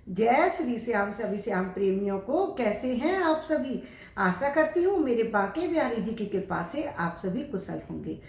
जय श्री श्याम सभी श्याम प्रेमियों को। कैसे हैं आप सभी? आशा करती हूँ मेरे बाके बिहारी जी की कृपा से आप सभी कुशल होंगे।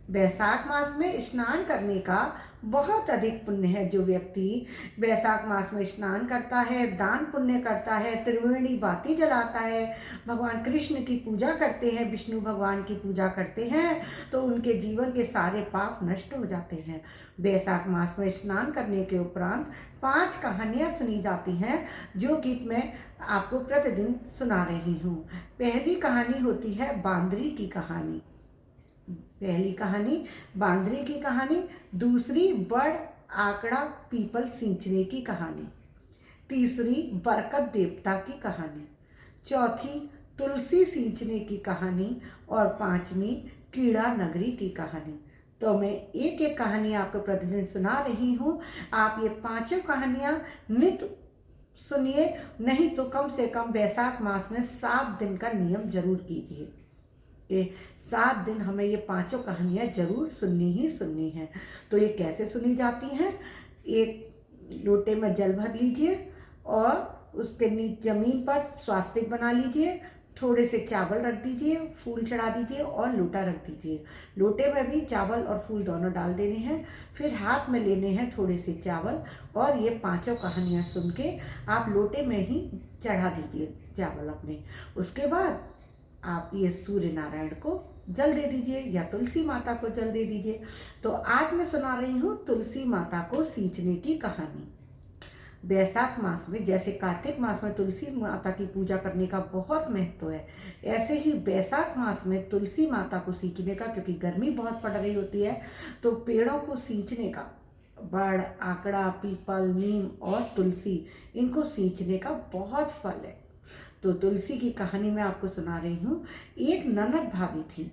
वैशाख मास में स्नान करने का बहुत अधिक पुण्य है। जो व्यक्ति वैशाख मास में स्नान करता है, दान पुण्य करता है, त्रिवेणी बाती जलाता है, भगवान कृष्ण की पूजा करते हैं, विष्णु भगवान की पूजा करते हैं, तो उनके जीवन के सारे पाप नष्ट हो जाते हैं। वैशाख मास में स्नान करने के उपरांत 5 कहानियाँ सुनी जाती हैं, जो कि मैं आपको प्रतिदिन सुना रही हूँ। पहली कहानी होती है बांदरी की कहानी। पहली कहानी बांदरी की कहानी, दूसरी बड़ आकड़ा पीपल सींचने की कहानी, तीसरी बरकत देवता की कहानी, चौथी तुलसी सींचने की कहानी और पांचवी कीड़ा नगरी की कहानी। तो मैं एक एक कहानी आपको प्रतिदिन सुना रही हूँ। आप ये पांचों कहानियाँ नित्य सुनिए, नहीं तो कम से कम वैशाख मास में 7 दिन का नियम जरूर कीजिए कि 7 दिन हमें ये पांचों कहानियाँ जरूर सुननी ही सुननी है। तो ये कैसे सुनी जाती हैं? एक लोटे में जल भर लीजिए और उसके नीचे जमीन पर स्वास्तिक बना लीजिए, थोड़े से चावल रख दीजिए, फूल चढ़ा दीजिए और लोटा रख दीजिए। लोटे में भी चावल और फूल दोनों डाल देने हैं। फिर हाथ में लेने हैं थोड़े से चावल और ये पांचों कहानियाँ सुन के आप लोटे में ही चढ़ा दीजिए चावल अपने। उसके बाद आप ये सूर्य नारायण को जल दे दीजिए या तुलसी माता को जल दे दीजिए। तो आज मैं सुना रही हूँ तुलसी माता को सींचने की कहानी। वैशाख मास में, जैसे कार्तिक मास में तुलसी माता की पूजा करने का बहुत महत्व है, ऐसे ही वैशाख मास में तुलसी माता को सींचने का, क्योंकि गर्मी बहुत पड़ रही होती है, तो पेड़ों को सींचने का, बड़ आकड़ा पीपल नीम और तुलसी, इनको सींचने का बहुत फल है। तो तुलसी की कहानी मैं आपको सुना रही हूँ। एक ननद भाभी थी।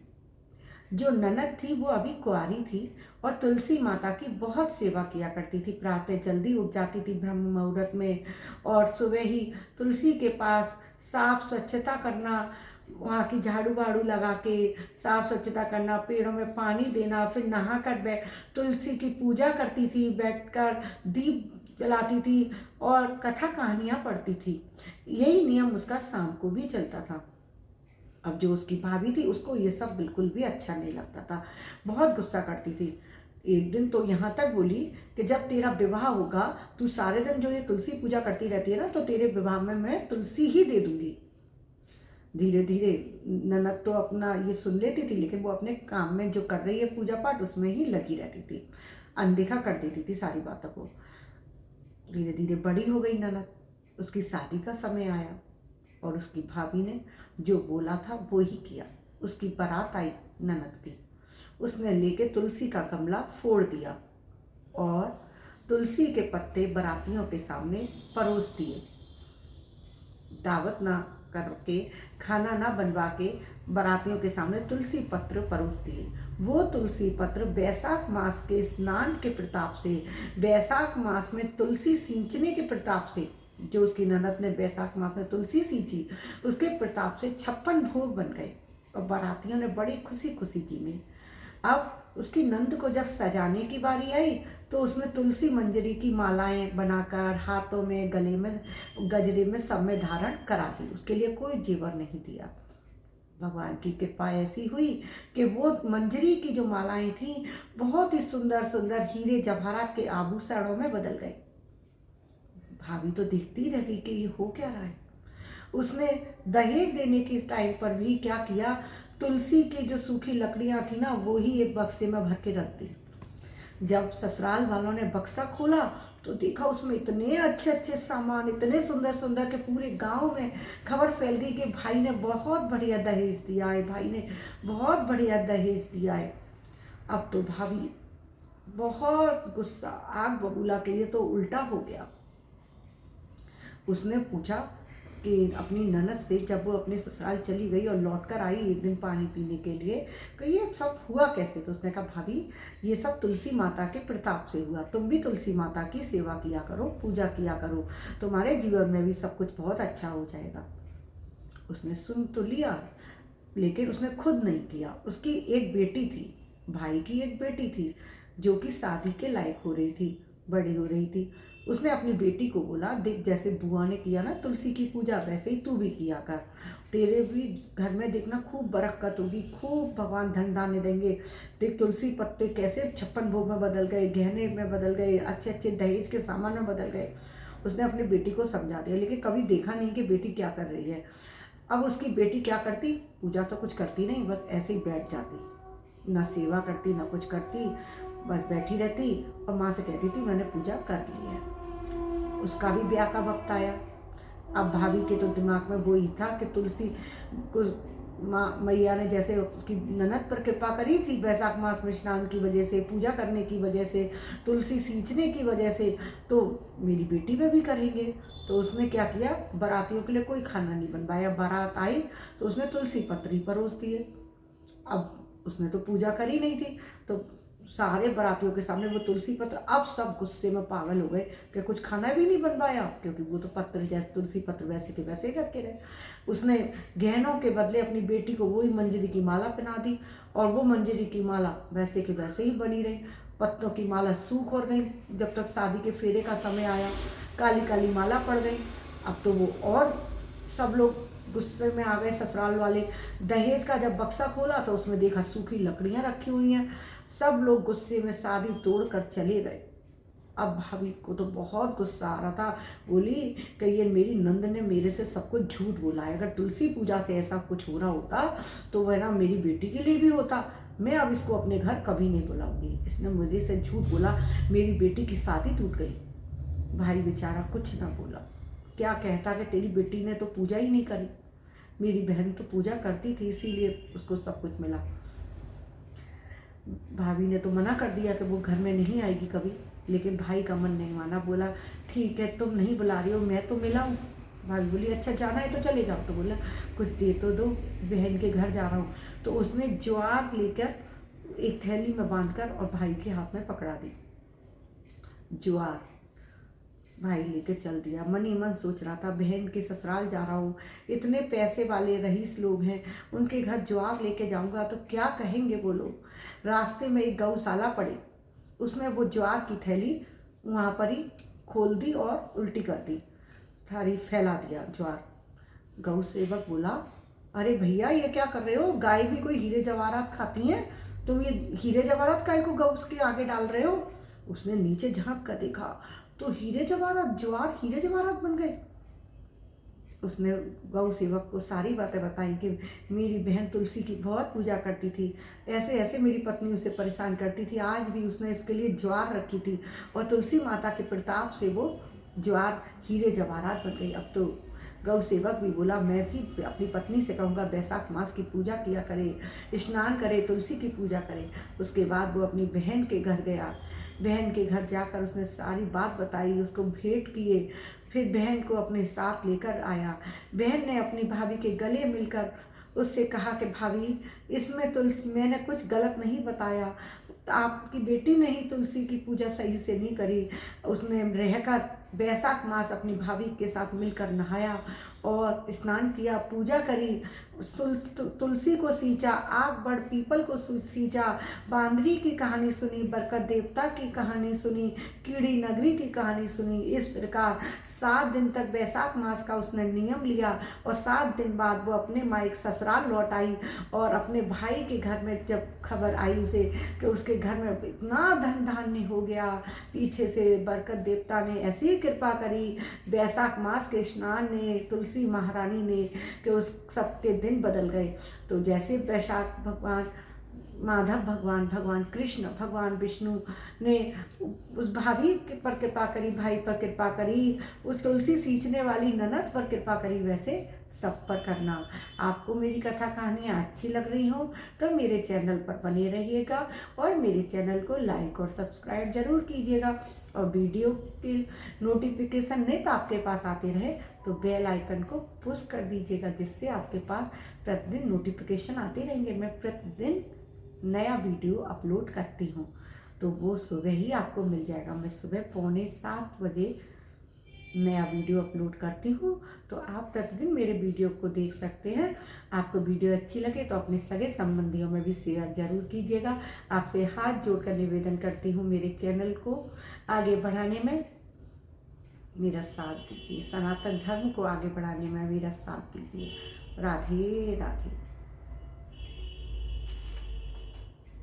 जो ननद थी वो अभी कुंवारी थी और तुलसी माता की बहुत सेवा किया करती थी। प्रातः जल्दी उठ जाती थी ब्रह्म मुहूर्त में और सुबह ही तुलसी के पास साफ स्वच्छता करना, वहाँ की झाड़ू वाड़ू लगा के साफ स्वच्छता करना, पेड़ों में पानी देना, फिर नहा कर तुलसी की पूजा करती थी, बैठकर दीप जलाती थी और कथा कहानियाँ पढ़ती थी। यही नियम उसका शाम को भी चलता था। अब जो उसकी भाभी थी उसको ये सब बिल्कुल भी अच्छा नहीं लगता था, बहुत गुस्सा करती थी। एक दिन तो यहाँ तक बोली कि जब तेरा विवाह होगा, तू सारे दिन जो ये तुलसी पूजा करती रहती है ना, तो तेरे विवाह में मैं तुलसी ही दे दूंगी। धीरे धीरे ननद तो अपना ये सुन लेती थी, लेकिन वो अपने काम में जो कर रही है पूजा पाठ उसमें ही लगी रहती थी, अनदेखा कर देती थी सारी बातों को। धीरे धीरे बड़ी हो गई ननद, उसकी शादी का समय आया और उसकी भाभी ने जो बोला था वो ही किया। उसकी बारात आई ननद की, उसने लेके तुलसी का गमला फोड़ दिया और तुलसी के पत्ते बारातियों के सामने परोस दिए। दावत ना करके, खाना ना बनवा के बारातियों के सामने तुलसी पत्र परोस दिए। वो तुलसी पत्र वैशाख मास के स्नान के प्रताप से, वैशाख मास में तुलसी सींचने के प्रताप से, जो उसकी ननद ने वैशाख मास में तुलसी सींची, उसके प्रताप से 56 भोग बन गए और बारातियों ने बड़ी खुशी खुशी जीने। अब उसकी नंद को जब सजाने की बारी आई तो उसने तुलसी मंजरी की मालाएं बनाकर हाथों में, गले में, गजरे में, सब में धारण करा दी। उसके लिए कोई जेवर नहीं दिया। भगवान की कृपा ऐसी हुई कि वो मंजरी की जो मालाएं थीं बहुत ही सुंदर सुंदर हीरे जवाहरात के आभूषणों में बदल गए। भाभी तो देखती रह गई कि ये हो क्या रहा है। उसने दहेज देने के टाइम पर भी क्या किया, तुलसी की जो सूखी लकड़ियां थी ना, वो ही एक बक्से में भर के रख दी। जब ससुराल वालों ने बक्सा खोला तो देखा उसमें इतने अच्छे अच्छे सामान, इतने सुंदर सुंदर, के पूरे गांव में खबर फैल गई कि भाई ने बहुत बढ़िया दहेज दिया है, भाई ने बहुत बढ़िया दहेज दिया है। अब तो भाभी बहुत गुस्सा, आग बबूला के लिए तो उल्टा हो गया। उसने पूछा कि अपनी ननद से, जब वो अपने ससुराल चली गई और लौट कर आई एक दिन पानी पीने के लिए, कि ये सब हुआ कैसे। तो उसने कहा, भाभी ये सब तुलसी माता के प्रताप से हुआ, तुम भी तुलसी माता की सेवा किया करो, पूजा किया करो, तुम्हारे जीवन में भी सब कुछ बहुत अच्छा हो जाएगा। उसने सुन तो लिया, लेकिन उसने खुद नहीं किया। उसकी एक बेटी थी, भाई की एक बेटी थी, जो कि शादी के लायक हो रही थी, बड़ी हो रही थी। उसने अपनी बेटी को बोला, देख जैसे बुआ ने किया ना तुलसी की पूजा, वैसे ही तू भी किया कर, तेरे भी घर में देखना खूब बरकत होगी, खूब भगवान धन दाने देंगे। देख तुलसी पत्ते कैसे 56 भोग में बदल गए, गहने में बदल गए, अच्छे अच्छे दहेज के सामान में बदल गए। उसने अपनी बेटी को समझा दिया, लेकिन कभी देखा नहीं कि बेटी क्या कर रही है। अब उसकी बेटी क्या करती, पूजा तो कुछ करती नहीं, बस ऐसे ही बैठ जाती, ना सेवा करती ना कुछ करती, बस बैठी रहती और माँ से कहती थी मैंने पूजा कर ली है। उसका भी ब्याह का वक्त आया। अब भाभी के तो दिमाग में वो ही था कि तुलसी को माँ मैया ने जैसे उसकी ननद पर कृपा करी थी वैशाख मास में स्नान की वजह से, पूजा करने की वजह से, तुलसी सींचने की वजह से, तो मेरी बेटी पे भी करेंगे। तो उसने क्या किया, बारातियों के लिए कोई खाना नहीं बनवाया। बारात आई तो उसने तुलसी पत्री परोस दिए। अब उसने तो पूजा करी नहीं थी, तो सारे बारातियों के सामने वो तुलसी पत्र, अब सब गुस्से में पागल हो गए कि कुछ खाना भी नहीं बनवाया, क्योंकि वो तो पत्र जैसे तुलसी पत्र वैसे के वैसे ही रखे रहे। उसने गहनों के बदले अपनी बेटी को वही मंजरी की माला पहना दी, और वो मंजरी की माला वैसे के वैसे ही बनी रही। पत्तों की माला सूख और गई, जब तक शादी के फेरे का समय आया काली काली माला पड़ गई। अब तो वो और सब लोग गुस्से में आ गए ससुराल वाले। दहेज का जब बक्सा खोला तो उसमें देखा सूखी लकड़ियां रखी हुई हैं। सब लोग गुस्से में शादी तोड़कर चले गए। अब भाभी को तो बहुत गुस्सा आ रहा था, बोली कि ये मेरी नंद ने मेरे से सब कुछ झूठ बोला है, अगर तुलसी पूजा से ऐसा कुछ हो रहा होता तो वह ना मेरी बेटी के लिए भी होता, मैं अब इसको अपने घर कभी नहीं बुलाऊंगी, इसने मुझे से झूठ बोला, मेरी बेटी की शादी टूट गई। भाई बेचारा कुछ ना बोला, क्या कहता कि तेरी बेटी ने तो पूजा ही नहीं करी, मेरी बहन तो पूजा करती थी इसीलिए उसको सब कुछ मिला। भाभी ने तो मना कर दिया कि वो घर में नहीं आएगी कभी, लेकिन भाई का मन नहीं माना, बोला ठीक है तुम नहीं बुला रही हो, मैं तो मिलाऊं। भाभी बोली अच्छा जाना है तो चले जाओ, तो बोला कुछ दे तो दो, बहन के घर जा रहा हूँ। तो उसने ज्वार लेकर एक थैली में बांधकर और भाई के हाथ में पकड़ा दी ज्वार। भाई लेके चल दिया। मन ही मन सोच रहा था बहन के ससुराल जा रहा हूँ, इतने पैसे वाले रईस लोग हैं, उनके घर ज्वार लेके जाऊंगा तो क्या कहेंगे वो लोग। रास्ते में एक गौशाला पड़ी, उसमें वो ज्वार की थैली वहाँ पर ही खोल दी और उल्टी कर दी, सारी फैला दिया ज्वार। गौ सेवक बोला अरे भैया ये क्या कर रहे हो, गाय भी कोई हीरे जवाहरात खाती हैं, तुम ये हीरे जवाहरात गाय को गौ के आगे डाल रहे हो। उसने नीचे झांक कर देखा तो हीरे जवाहरात, ज्वार हीरे जवाहरात बन गए। उसने गौ सेवक को सारी बातें बताई कि मेरी बहन तुलसी की बहुत पूजा करती थी, ऐसे ऐसे मेरी पत्नी उसे परेशान करती थी, आज भी उसने इसके लिए ज्वार रखी थी और तुलसी माता के प्रताप से वो ज्वार हीरे जवाहरात बन गई। अब तो गौ सेवक भी बोला मैं भी अपनी पत्नी से कहूँगा बैसाख मास की पूजा किया करे, स्नान करे, तुलसी की पूजा करे। उसके बाद वो अपनी बहन के घर गया। बहन के घर जाकर उसने सारी बात बताई, उसको भेंट किए, फिर बहन को अपने साथ लेकर आया। बहन ने अपनी भाभी के गले मिलकर उससे कहा कि भाभी इसमें तुलसी मैंने कुछ गलत नहीं बताया, आपकी बेटी ने ही तुलसी की पूजा सही से नहीं करी। उसने रहकर बैसाख मास अपनी भाभी के साथ मिलकर नहाया और स्नान किया, पूजा करी, तुलसी को सींचा, आग बढ़ पीपल को सींचा, बांदरी की कहानी सुनी, बरकत देवता की कहानी सुनी, कीड़ी नगरी की कहानी सुनी। इस प्रकार 7 दिन तक बैसाख मास का उसने नियम लिया और 7 दिन बाद वो अपने मायके ससुराल लौट आई। और अपने भाई के घर में जब खबर आई उसे कि उसके घर में इतना धन धान्य हो गया, पीछे से बरकत देवता ने ऐसी कृपा करी, बैसाख मास के स्नान ने, तुलसी महारानी ने, कि उस सबके दिन बदल गए। तो जैसे वैशाख भगवान माधव भगवान, भगवान कृष्ण, भगवान विष्णु ने उस भाभी पर कृपा करी, भाई पर कृपा करी, उस तुलसी सींचने वाली ननद पर कृपा करी, वैसे सब पर करना। आपको मेरी कथा कहानियाँ अच्छी लग रही हो तो मेरे चैनल पर बने रहिएगा और मेरे चैनल को लाइक और सब्सक्राइब जरूर कीजिएगा, और वीडियो की नोटिफिकेशन नहीं तो आपके पास आते रहे तो बेल आइकन को पुश कर दीजिएगा, जिससे आपके पास प्रतिदिन नोटिफिकेशन आते रहेंगे। मैं प्रतिदिन नया वीडियो अपलोड करती हूँ तो वो सुबह ही आपको मिल जाएगा। मैं सुबह 6:45 बजे नया वीडियो अपलोड करती हूँ, तो आप प्रतिदिन मेरे वीडियो को देख सकते हैं। आपको वीडियो अच्छी लगे तो अपने सगे संबंधियों में भी शेयर जरूर कीजिएगा। आपसे हाथ जोड़कर निवेदन करती हूँ मेरे चैनल को आगे बढ़ाने में मेरा साथ दीजिए, सनातन धर्म को आगे बढ़ाने में मेरा साथ दीजिए। राधे राधे।